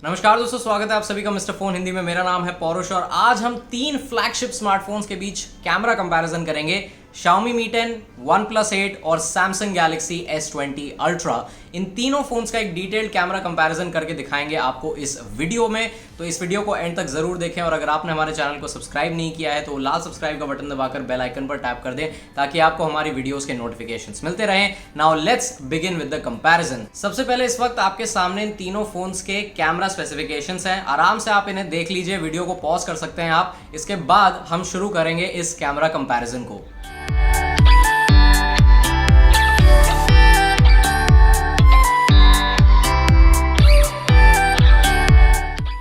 नमस्कार दोस्तों, स्वागत है आप सभी का मिस्टर फोन हिंदी में। मेरा नाम है पौरुष और आज हम तीन फ्लैगशिप स्मार्टफोन्स के बीच कैमरा कंपैरिजन करेंगे। Xiaomi Mi 10, OnePlus 8 और Samsung Galaxy S20 Ultra। इन तीनों फोन्स का एक डिटेल्ड कैमरा कंपैरिजन करके दिखाएंगे आपको इस वीडियो में। तो इस वीडियो को एंड तक जरूर देखें और अगर आपने हमारे चैनल को सब्सक्राइब नहीं किया है तो लाल सब्सक्राइब का बटन दबाकर बेल आइकन पर टैप कर दें ताकि आपको हमारी वीडियोस के नोटिफिकेशंस मिलते रहें। Now let's begin with the comparison. सबसे पहले इस वक्त आपके सामने इन तीनों फोन्स के कैमरा स्पेसिफिकेशंस हैं। आराम से आप इन्हें देख लीजिए, वीडियो को पॉज कर सकते हैं आप। इसके बाद हम शुरू करेंगे इस कैमरा कंपैरिजन को।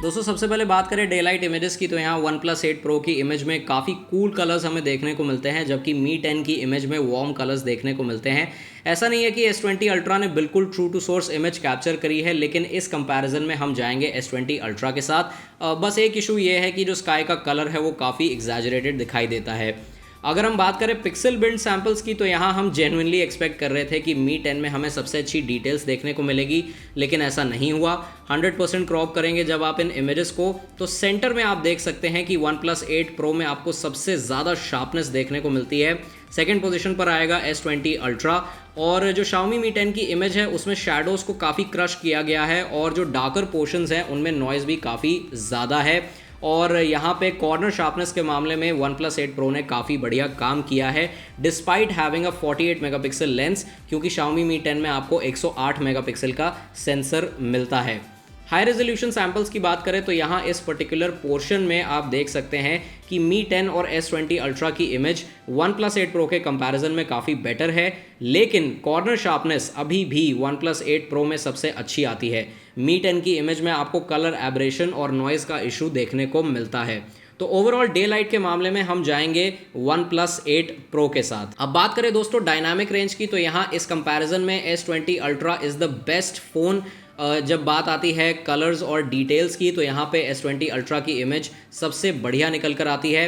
दोस्तों सबसे पहले बात करें डे लाइट इमेजेस की, तो यहाँ OnePlus 8 Pro की इमेज में काफ़ी कूल कलर्स हमें देखने को मिलते हैं, जबकि Mi 10 की इमेज में वार्म कलर्स देखने को मिलते हैं। ऐसा नहीं है कि S20 Ultra ने बिल्कुल true to source image capture करी है, लेकिन इस कंपैरिजन में हम जाएंगे S20 Ultra के साथ। बस एक इशू ये है कि जो स्काई का कलर है वो काफ़ी एग्जैजरेटेड दिखाई देता है। अगर हम बात करें पिक्सल बिल्ड सैंपल्स की, तो यहाँ हम जेन्युइनली एक्सपेक्ट कर रहे थे कि Mi 10 में हमें सबसे अच्छी डिटेल्स देखने को मिलेगी, लेकिन ऐसा नहीं हुआ। 100% क्रॉप करेंगे जब आप इन इमेजेस को, तो सेंटर में आप देख सकते हैं कि OnePlus 8 Pro में आपको सबसे ज़्यादा शार्पनेस देखने को मिलती है। सेकेंड पोजीशन पर आएगा S20 Ultra और जो Xiaomi Mi 10 की इमेज है उसमें शैडोज़ को काफ़ी क्रश किया गया है और जो डार्कर पोर्शंस हैं उनमें नॉइज़ भी काफ़ी ज़्यादा है। और यहाँ पे कॉर्नर शार्पनेस के मामले में OnePlus 8 Pro ने काफ़ी बढ़िया काम किया है despite having a 48 megapixel lens, क्योंकि Xiaomi Mi 10 में आपको 108 मेगापिक्सल का सेंसर मिलता है। हाई रेजोल्यूशन सैंपल्स की बात करें तो यहाँ इस पर्टिकुलर पोर्शन में आप देख सकते हैं कि Mi 10 और S20 Ultra की इमेज OnePlus 8 Pro के कंपैरिजन में काफ़ी बेटर है, लेकिन कॉर्नर शार्पनेस अभी भी OnePlus 8 Pro में सबसे अच्छी आती है। Mi 10 की इमेज में आपको कलर एब्रेशन और नॉइज़ का इशू देखने को मिलता है। तो ओवरऑल डे लाइट के मामले में हम जाएंगे OnePlus 8 Pro के साथ। अब बात करें दोस्तों डायनामिक रेंज की, तो यहाँ इस कंपैरिजन में S20 Ultra is the best phone. जब बात आती है कलर्स और डिटेल्स की, तो यहाँ पे S20 Ultra की इमेज सबसे बढ़िया निकल कर आती है।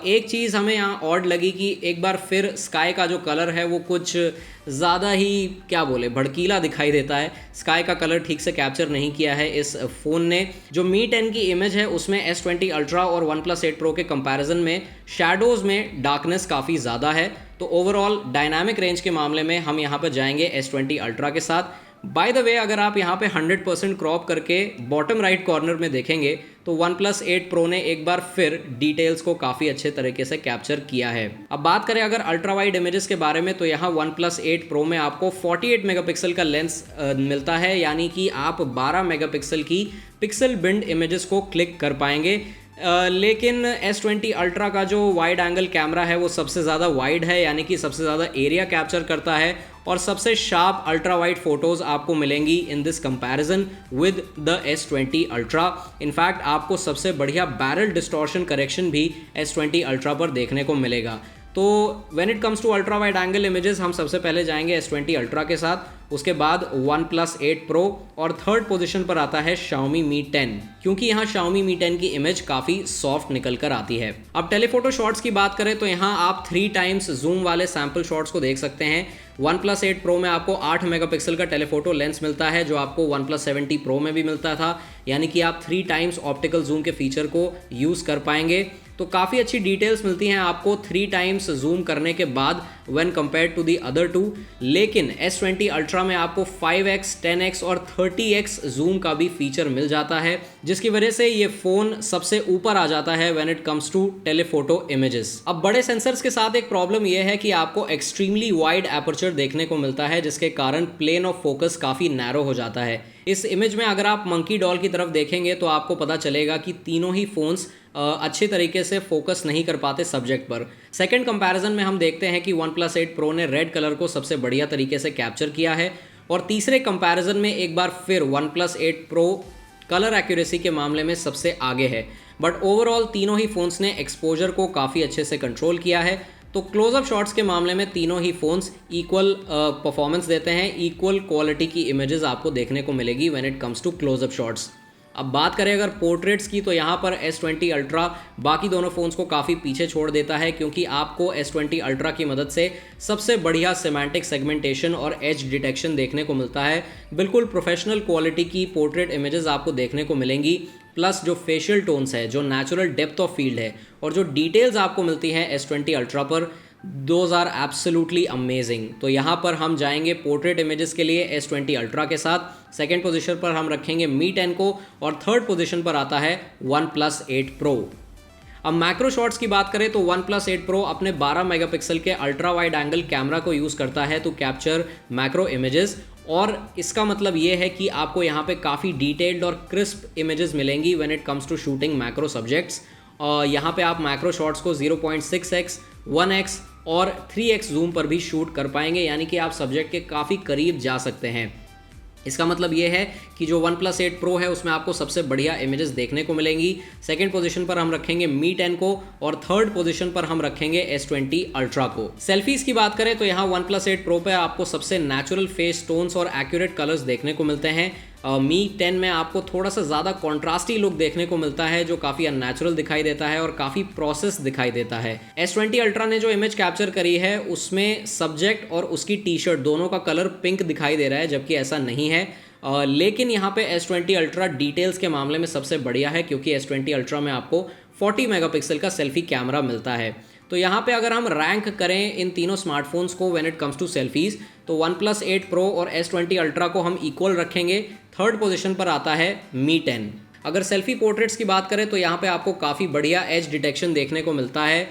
एक चीज़ हमें यहाँ ऑड लगी कि एक बार फिर स्काई का जो कलर है वो कुछ ज़्यादा ही क्या बोले भड़कीला दिखाई देता है। स्काई का कलर ठीक से कैप्चर नहीं किया है इस फ़ोन ने। जो Mi 10 की इमेज है उसमें S20 Ultra और OnePlus 8 Pro के कंपैरिजन में शैडोज़ में डार्कनेस काफ़ी ज़्यादा है। तो ओवरऑल डायनामिक रेंज के मामले में हम यहाँ पर जाएंगे S20 Ultra के साथ। बाय द वे, अगर आप यहाँ पे 100% क्रॉप करके बॉटम राइट कॉर्नर में देखेंगे तो OnePlus 8 Pro ने एक बार फिर डिटेल्स को काफ़ी अच्छे तरीके से कैप्चर किया है। अब बात करें अगर अल्ट्रा वाइड इमेजेस के बारे में, तो यहाँ OnePlus 8 Pro में आपको 48 मेगापिक्सल का लेंस मिलता है, यानी कि आप 12 मेगापिक्सल की पिक्सल बिंड इमेजेस को क्लिक कर पाएंगे। लेकिन S20 Ultra का जो वाइड एंगल कैमरा है वो सबसे ज़्यादा वाइड है, यानी कि सबसे ज़्यादा एरिया कैप्चर करता है और सबसे शार्प अल्ट्रा वाइड फोटोज़ आपको मिलेंगी in this comparison with the S20 Ultra। In fact आपको सबसे बढ़िया बैरल डिस्टॉर्शन करेक्शन भी S20 Ultra पर देखने को मिलेगा। तो when it comes to ultra wide angle images हम सबसे पहले जाएंगे S20 Ultra के साथ, उसके बाद OnePlus 8 Pro और थर्ड पोजीशन पर आता है Xiaomi Mi 10, क्योंकि यहाँ Xiaomi Mi 10 की इमेज काफ़ी सॉफ्ट निकल कर आती है। अब टेलीफोटो शॉट्स की बात करें तो यहाँ आप 3 टाइम्स जूम वाले सैम्पल शॉट्स को देख सकते हैं। OnePlus 8 Pro में आपको 8 मेगापिक्सल का टेलीफोटो लेंस मिलता है, जो आपको OnePlus 7T Pro में भी मिलता था, यानी कि आप 3 टाइम्स ऑप्टिकल जूम के फीचर को यूज़ कर पाएंगे। तो काफ़ी अच्छी डिटेल्स मिलती हैं आपको 3 टाइम्स जूम करने के बाद when compared to the other two. लेकिन S20 Ultra में आपको 5x, 10x और 30x जूम का भी फीचर मिल जाता है, जिसकी वजह से ये फ़ोन सबसे ऊपर आ जाता है when it comes to telephoto images. अब बड़े सेंसर्स के साथ एक प्रॉब्लम यह है कि आपको एक्सट्रीमली वाइड एपर्चर देखने को मिलता है, जिसके कारण प्लेन ऑफ फोकस काफ़ी नैरो हो जाता है। इस इमेज में अगर आप मंकी डॉल की तरफ देखेंगे तो आपको पता चलेगा कि तीनों ही फ़ोन्स अच्छे तरीके से फोकस नहीं कर पाते सब्जेक्ट पर। सेकंड कंपैरिजन में हम देखते हैं कि OnePlus 8 Pro ने रेड कलर को सबसे बढ़िया तरीके से कैप्चर किया है और तीसरे कंपैरिजन में एक बार फिर OnePlus 8 Pro कलर एक्यूरेसी के मामले में सबसे आगे है। बट ओवरऑल तीनों ही फ़ोन्स ने एक्सपोजर को काफ़ी अच्छे से कंट्रोल किया है। तो क्लोजअप शॉट्स के मामले में तीनों ही फ़ोन्स इक्वल परफॉर्मेंस देते हैं, इक्वल क्वालिटी की इमेजेस आपको देखने को मिलेगी when it comes to close up shots. अब बात करें अगर पोर्ट्रेट्स की, तो यहाँ पर S20 अल्ट्रा बाकी दोनों फ़ोन्स को काफ़ी पीछे छोड़ देता है, क्योंकि आपको S20 अल्ट्रा की मदद से सबसे बढ़िया सिमेंटिक सेगमेंटेशन और एज डिटेक्शन देखने को मिलता है। बिल्कुल प्रोफेशनल क्वालिटी की पोर्ट्रेट इमेजेस आपको देखने को मिलेंगी, प्लस जो फेशियल टोन्स है, जो नेचुरल डेप्थ ऑफ फील्ड है और जो डिटेल्स आपको मिलती हैं S20 अल्ट्रा पर, दोज आर एब्सोल्युटली अमेजिंग। तो यहाँ पर हम जाएंगे पोर्ट्रेट इमेजेस के लिए S20 अल्ट्रा के साथ। सेकंड पोजीशन पर हम रखेंगे Mi 10 को और थर्ड पोजीशन पर आता है OnePlus 8 Pro। अब मैक्रो शॉट्स की बात करें तो OnePlus 8 Pro अपने 12 मेगापिक्सल के अल्ट्रा वाइड एंगल कैमरा को यूज़ करता है टू कैप्चर मैक्रो इमेजेस, और इसका मतलब ये है कि आपको यहाँ पे काफ़ी डिटेल्ड और क्रिस्प इमेजेस मिलेंगी when it comes to shooting macro subjects. यहाँ पे आप मैक्रो शॉट्स को 0.6x, 1x और 3x जूम पर भी शूट कर पाएंगे, यानी कि आप सब्जेक्ट के काफ़ी करीब जा सकते हैं। इसका मतलब ये है कि जो OnePlus 8 Pro है उसमें आपको सबसे बढ़िया इमेजेस देखने को मिलेंगी। सेकंड पोजीशन पर हम रखेंगे Mi 10 को और थर्ड पोजीशन पर हम रखेंगे S20 अल्ट्रा को। सेल्फीज की बात करें तो यहाँ OnePlus 8 Pro पे आपको सबसे नेचुरल फेस टोन्स और एक्यूरेट कलर्स देखने को मिलते हैं। Mi 10 में आपको थोड़ा सा ज़्यादा कॉन्ट्रास्टी लुक देखने को मिलता है, जो काफ़ी अननेचुरल दिखाई देता है और काफ़ी प्रोसेस दिखाई देता है। S20 अल्ट्रा ने जो इमेज कैप्चर करी है उसमें सब्जेक्ट और उसकी टी शर्ट दोनों का कलर पिंक दिखाई दे रहा है, जबकि ऐसा नहीं है। लेकिन यहाँ पे S20 अल्ट्रा डिटेल्स के मामले में सबसे बढ़िया है, क्योंकि S20 अल्ट्रा में आपको 40 मेगापिक्सल का सेल्फी कैमरा मिलता है। तो यहाँ पे अगर हम रैंक करें इन तीनों स्मार्टफोन्स को when it comes to selfies, तो OnePlus 8 Pro और S20 अल्ट्रा को हम इक्वल रखेंगे। थर्ड पोजीशन पर आता है Mi 10। अगर सेल्फी पोर्ट्रेट्स की बात करें तो यहाँ पे आपको काफ़ी बढ़िया एज डिटेक्शन देखने को मिलता है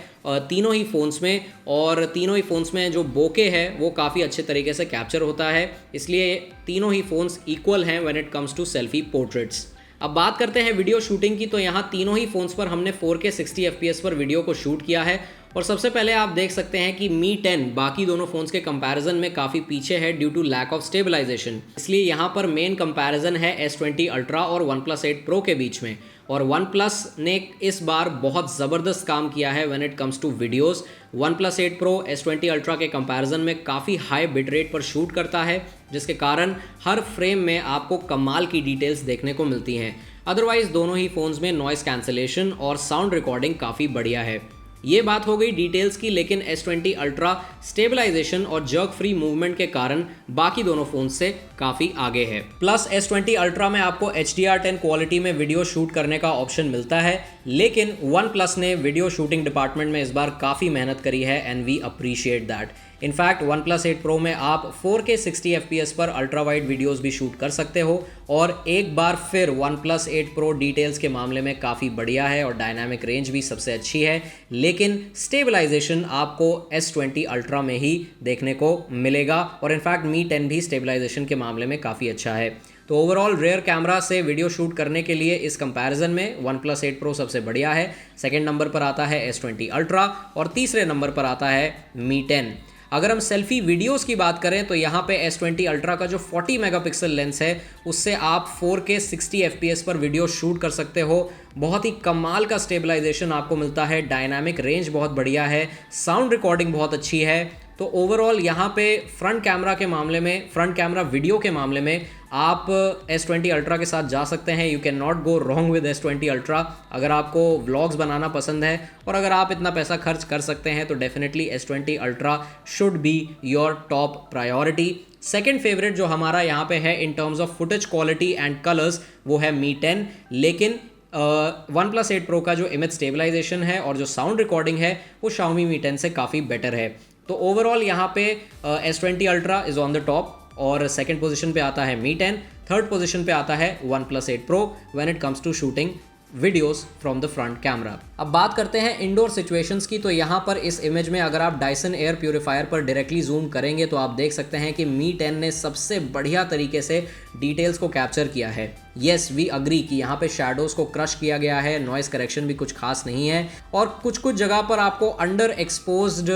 तीनों ही फ़ोन्स में, और तीनों ही फ़ोन्स में जो बोके है वो काफ़ी अच्छे तरीके से कैप्चर होता है, इसलिए तीनों ही फ़ोन्स इक्वल हैं when it comes to selfie portraits. अब बात करते हैं वीडियो शूटिंग की, तो यहाँ तीनों ही फ़ोन्स पर हमने 4K 60 FPS पर वीडियो को शूट किया है। और सबसे पहले आप देख सकते हैं कि Mi 10 बाकी दोनों फ़ोन्स के कंपैरिजन में काफ़ी पीछे है due to lack of stabilisation, इसलिए यहाँ पर मेन कंपैरिजन है S20 अल्ट्रा और OnePlus 8 Pro के बीच में। और OnePlus ने इस बार बहुत ज़बरदस्त काम किया है when it comes to videos. OnePlus 8 Pro S20 ultra के कंपैरिजन में काफ़ी हाई बिट रेट पर शूट करता है, जिसके कारण हर फ्रेम में आपको कमाल की डिटेल्स देखने को मिलती हैं। अदरवाइज दोनों ही फ़ोन्स में नॉइस कैंसलेशन और साउंड रिकॉर्डिंग काफ़ी बढ़िया है। ये बात हो गई डिटेल्स की, लेकिन S20 अल्ट्रा स्टेबलाइजेशन और जर्क फ्री मूवमेंट के कारण बाकी दोनों फोन से काफ़ी आगे है। प्लस S20 अल्ट्रा में आपको HDR10 क्वालिटी में वीडियो शूट करने का ऑप्शन मिलता है, लेकिन OnePlus ने वीडियो शूटिंग डिपार्टमेंट में इस बार काफ़ी मेहनत करी है and we appreciate that. In fact OnePlus 8 Pro में आप 4K 60 FPS पर अल्ट्रा वाइड वीडियोस भी शूट कर सकते हो। और एक बार फिर OnePlus 8 Pro डिटेल्स के मामले में काफ़ी बढ़िया है और डायनामिक रेंज भी सबसे अच्छी है, लेकिन स्टेबलाइजेशन आपको S20 अल्ट्रा में ही देखने को मिलेगा। और इनफैक्ट Mi 10 भी स्टेबलाइजेशन के मामले में काफ़ी अच्छा है। तो ओवरऑल रेयर कैमरा से वीडियो शूट करने के लिए इस कंपैरिजन में OnePlus 8 Pro सबसे बढ़िया है। सेकेंड नंबर पर आता है S20 अल्ट्रा और तीसरे नंबर पर आता है Mi 10। अगर हम सेल्फी वीडियोस की बात करें तो यहाँ पे S20 अल्ट्रा का जो 40 मेगापिक्सल लेंस है उससे आप 4K 60 FPS पर वीडियो शूट कर सकते हो। बहुत ही कमाल का स्टेबलाइजेशन आपको मिलता है, डायनामिक रेंज बहुत बढ़िया है, साउंड रिकॉर्डिंग बहुत अच्छी है। तो ओवरऑल यहाँ पे फ्रंट कैमरा के मामले में, फ्रंट कैमरा वीडियो के मामले में आप S20 अल्ट्रा के साथ जा सकते हैं। You can not go wrong with S20 ultra. अगर आपको व्लॉग्स बनाना पसंद है और अगर आप इतना पैसा खर्च कर सकते हैं तो definitely S20 ultra should be your top priority. Second favourite जो हमारा यहाँ पे है in terms of footage quality and colours वो है Mi 10, लेकिन OnePlus 8 Pro का जो इमेज स्टेबलाइजेशन है और जो साउंड रिकॉर्डिंग है वो Xiaomi Mi 10 से काफ़ी बेटर है। तो ओवरऑल यहाँ पे S20 ultra is on the top और सेकंड पोजीशन पे आता है Mi 10, थर्ड पोजीशन पे आता है OnePlus 8 Pro when it comes to shooting videos from the front camera. अब बात करते हैं इंडोर सिचुएशंस की। तो यहाँ पर इस इमेज में अगर आप डायसन एयर प्यूरीफायर पर डायरेक्टली जूम करेंगे तो आप देख सकते हैं कि Mi 10 ने सबसे बढ़िया तरीके से डिटेल्स को कैप्चर किया है। येस वी अग्री कि यहाँ पे शैडोज़ को क्रश किया गया है, नॉइस करेक्शन भी कुछ खास नहीं है और कुछ कुछ जगह पर आपको अंडर एक्सपोज्ड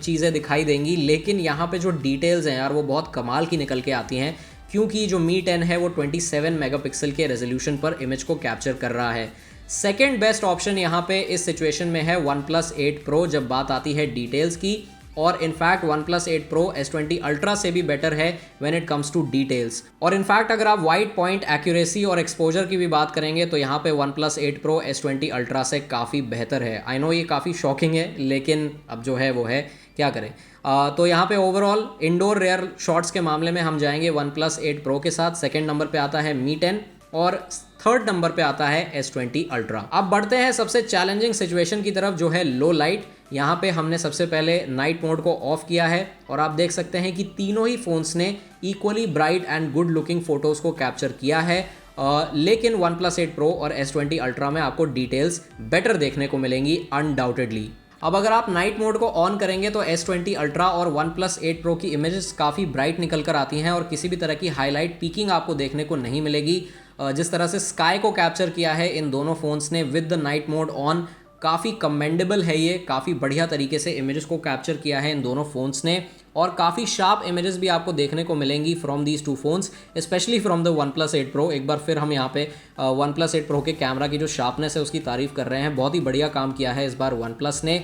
चीज़ें दिखाई देंगी, लेकिन यहाँ पे जो डिटेल्स हैं यार वो बहुत कमाल की निकल के आती हैं, क्योंकि जो Mi 10 है वो 27 मेगापिक्सल के रेजोल्यूशन पर इमेज को कैप्चर कर रहा है। सेकेंड बेस्ट ऑप्शन यहाँ पे इस सिचुएशन में है OnePlus 8 Pro जब बात आती है डिटेल्स की, और in fact OnePlus 8 Pro S20 Ultra से भी बेटर है when it comes to details. और इनफैक्ट अगर आप वाइट पॉइंट एक्यूरेसी और एक्सपोजर की भी बात करेंगे तो यहाँ पे OnePlus 8 Pro S20 Ultra से काफ़ी बेहतर है। आई नो ये काफ़ी शॉकिंग है, लेकिन अब जो है वो है, क्या करें। तो यहाँ पे ओवरऑल इंडोर रेयर शॉट्स के मामले में हम जाएंगे OnePlus 8 Pro के साथ। सेकेंड नंबर पे आता है Mi 10 और थर्ड नंबर पे आता है S20 Ultra। अब बढ़ते हैं सबसे चैलेंजिंग सिचुएशन की तरफ, जो है लो लाइट। यहाँ पे हमने सबसे पहले नाइट मोड को ऑफ किया है और आप देख सकते हैं कि तीनों ही फोन्स ने equally bright and good looking photos को कैप्चर किया है। लेकिन OnePlus 8 Pro और S20 Ultra में आपको डिटेल्स बेटर देखने को मिलेंगी अनडाउटेडली। अब अगर आप नाइट मोड को ऑन करेंगे तो S20 Ultra और OnePlus 8 Pro की इमेजेस काफ़ी ब्राइट निकल कर आती हैं और किसी भी तरह की हाईलाइट पीकिंग आपको देखने को नहीं मिलेगी। जिस तरह से स्काई को कैप्चर किया है इन दोनों फ़ोन्स ने with the night mode on, काफ़ी कमेंडेबल है ये। काफ़ी बढ़िया तरीके से इमेजेस को कैप्चर किया है इन दोनों फ़ोन्स ने और काफ़ी शार्प इमेजेस भी आपको देखने को मिलेंगी from these two phones, specially from the OnePlus 8 Pro। एक बार फिर हम यहाँ पे OnePlus 8 Pro के कैमरा की जो शार्पनेस है उसकी तारीफ कर रहे हैं। बहुत ही बढ़िया काम किया है इस बार OnePlus ने।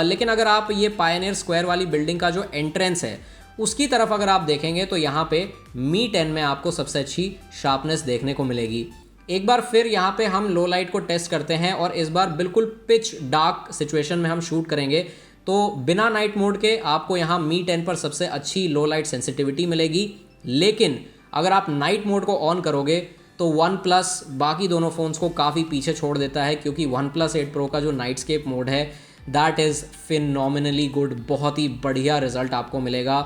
लेकिन अगर आप ये पायनियर स्क्वायर वाली बिल्डिंग का जो एंट्रेंस है उसकी तरफ अगर आप देखेंगे तो यहाँ पे Mi 10 में आपको सबसे अच्छी शार्पनेस देखने को मिलेगी। एक बार फिर यहाँ पे हम लो लाइट को टेस्ट करते हैं और इस बार बिल्कुल पिच डार्क सिचुएशन में हम शूट करेंगे। तो बिना नाइट मोड के आपको यहाँ Mi 10 पर सबसे अच्छी लो लाइट सेंसिटिविटी मिलेगी। लेकिन अगर आप नाइट मोड को ऑन करोगे तो OnePlus बाकी दोनों फ़ोन्स को काफ़ी पीछे छोड़ देता है, क्योंकि OnePlus 8 Pro का जो नाइटस्केप मोड है दैट इज़ फिनोमिनली गुड। बहुत ही बढ़िया रिजल्ट आपको मिलेगा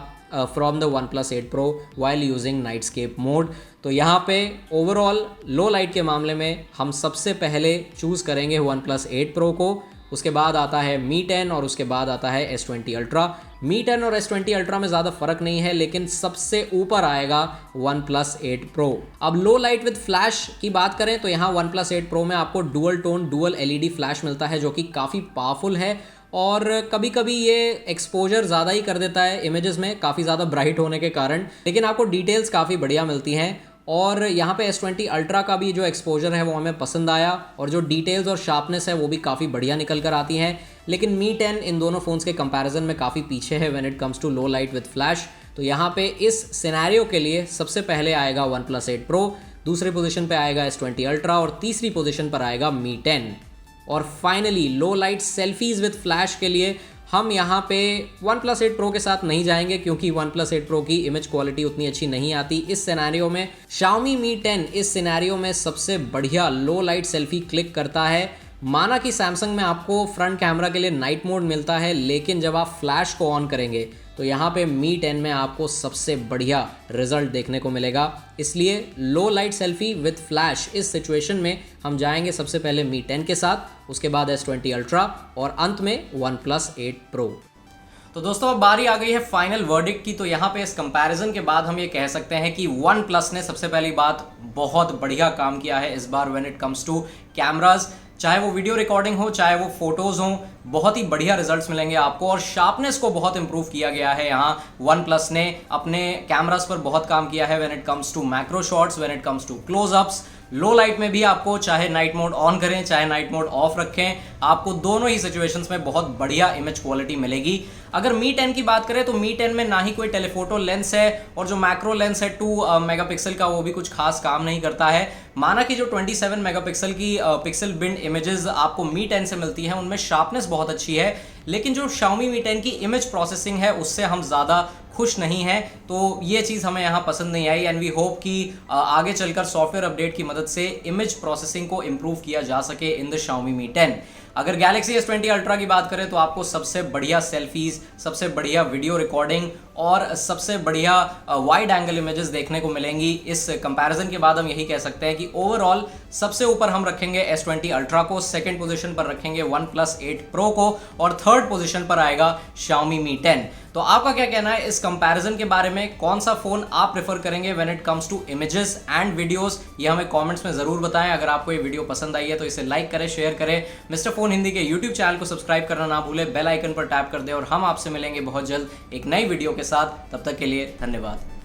from the OnePlus 8 Pro while using nightscape mode. तो यहाँ पे ओवरऑल लो लाइट के मामले में हम सबसे पहले चूज़ करेंगे OnePlus 8 Pro को, उसके बाद आता है Mi 10 और उसके बाद आता है S20 Ultra। Mi 10 और S20 Ultra में ज़्यादा फर्क नहीं है, लेकिन सबसे ऊपर आएगा OnePlus 8 Pro। अब लो लाइट विद फ्लैश की बात करें तो यहाँ OnePlus 8 Pro में आपको dual tone dual LED flash मिलता है, जो कि काफ़ी पावरफुल है और कभी कभी ये एक्सपोजर ज़्यादा ही कर देता है इमेजेस में, काफ़ी ज़्यादा ब्राइट होने के कारण, लेकिन आपको डिटेल्स काफ़ी बढ़िया मिलती हैं। और यहाँ पे S20 Ultra का भी जो एक्सपोजर है वो हमें पसंद आया और जो डिटेल्स और शार्पनेस है वो भी काफ़ी बढ़िया निकल कर आती हैं। लेकिन Mi 10 इन दोनों फ़ोन्स के कंपैरिजन में काफ़ी पीछे है when it comes to low light with flash. तो यहाँ पे इस सिनेरियो के लिए सबसे पहले आएगा OnePlus 8 Pro, दूसरी पोजीशन पे आएगा S20 Ultra और तीसरी पोजीशन पर आएगा Mi 10। और finally low light selfies with flash के लिए हम यहाँ पे OnePlus 8 Pro के साथ नहीं जाएंगे, क्योंकि OnePlus 8 Pro की इमेज क्वालिटी उतनी अच्छी नहीं आती इस सिनेरियो में। Xiaomi Mi 10 इस सिनेरियो में सबसे बढ़िया लो लाइट सेल्फी क्लिक करता है। माना कि सैमसंग में आपको फ्रंट कैमरा के लिए नाइट मोड मिलता है, लेकिन जब आप फ्लैश को ऑन करेंगे तो यहाँ पे Mi 10 में आपको सबसे बढ़िया रिजल्ट देखने को मिलेगा। इसलिए लो लाइट सेल्फी विद फ्लैश इस सिचुएशन में हम जाएंगे सबसे पहले Mi 10 के साथ, उसके बाद S20 Ultra और अंत में OnePlus 8 Pro। तो दोस्तों अब बारी आ गई है फाइनल वर्डिक्ट की। तो यहाँ पे इस कंपैरिजन के बाद हम ये कह सकते हैं कि OnePlus ने सबसे पहली बात बहुत बढ़िया काम किया है इस बार when it comes to cameras. चाहे वो वीडियो रिकॉर्डिंग हो, चाहे वो फोटोज हो, बहुत ही बढ़िया रिजल्ट्स मिलेंगे आपको। और शार्पनेस को बहुत इंप्रूव किया गया है यहाँ OnePlus ने। अपने कैमरास पर बहुत काम किया है when it comes to macro shots, when it comes to closeups. Low light में भी आपको चाहे नाइट मोड ऑन करें चाहे नाइट मोड ऑफ रखें, आपको दोनों ही सिचुएशंस में बहुत बढ़िया इमेज क्वालिटी मिलेगी। अगर Mi 10 की बात करें तो Mi 10 में ना ही कोई टेलीफोटो लेंस है और जो मैक्रो लेंस है 2 मेगापिक्सल का वो भी कुछ खास काम नहीं करता है। माना कि जो 27 मेगापिक्सल की पिक्सल बिंड इमेजेस आपको Mi 10 से मिलती हैं उनमें शार्पनेस बहुत अच्छी है, लेकिन जो Xiaomi Mi 10 की इमेज प्रोसेसिंग है उससे हम ज़्यादा खुश नहीं है। तो ये चीज़ हमें यहाँ पसंद नहीं आई एंड वी होप कि आगे चलकर सॉफ्टवेयर अपडेट की मदद से इमेज प्रोसेसिंग को इम्प्रूव किया जा सके इन द Xiaomi Mi 10। अगर Galaxy S20 Ultra की बात करें तो आपको सबसे बढ़िया सेल्फीज, सबसे बढ़िया वीडियो रिकॉर्डिंग और सबसे बढ़िया वाइड एंगल इमेजेस देखने को मिलेंगी। इस कंपैरिजन के बाद हम यही कह सकते हैं कि ओवरऑल सबसे ऊपर हम रखेंगे S20 Ultra को, सेकंड पोजीशन पर रखेंगे OnePlus 8 Pro को और थर्ड पोजीशन पर आएगा Xiaomi Mi 10। तो आपका क्या कहना है इस कंपैरिजन के बारे में? कौन सा फोन आप प्रेफर करेंगे when it comes to images and videos? ये हमें कमेंट्स में जरूर बताएं। अगर आपको ये वीडियो पसंद आई है तो इसे लाइक करें, शेयर करें। मिस्टर फोन हिंदी के यूट्यूब चैनल को सब्सक्राइब करना ना भूलें, बेल आइकन पर टैप कर दें और हम आपसे मिलेंगे बहुत जल्द एक नई वीडियो के साथ। तब तक के लिए धन्यवाद।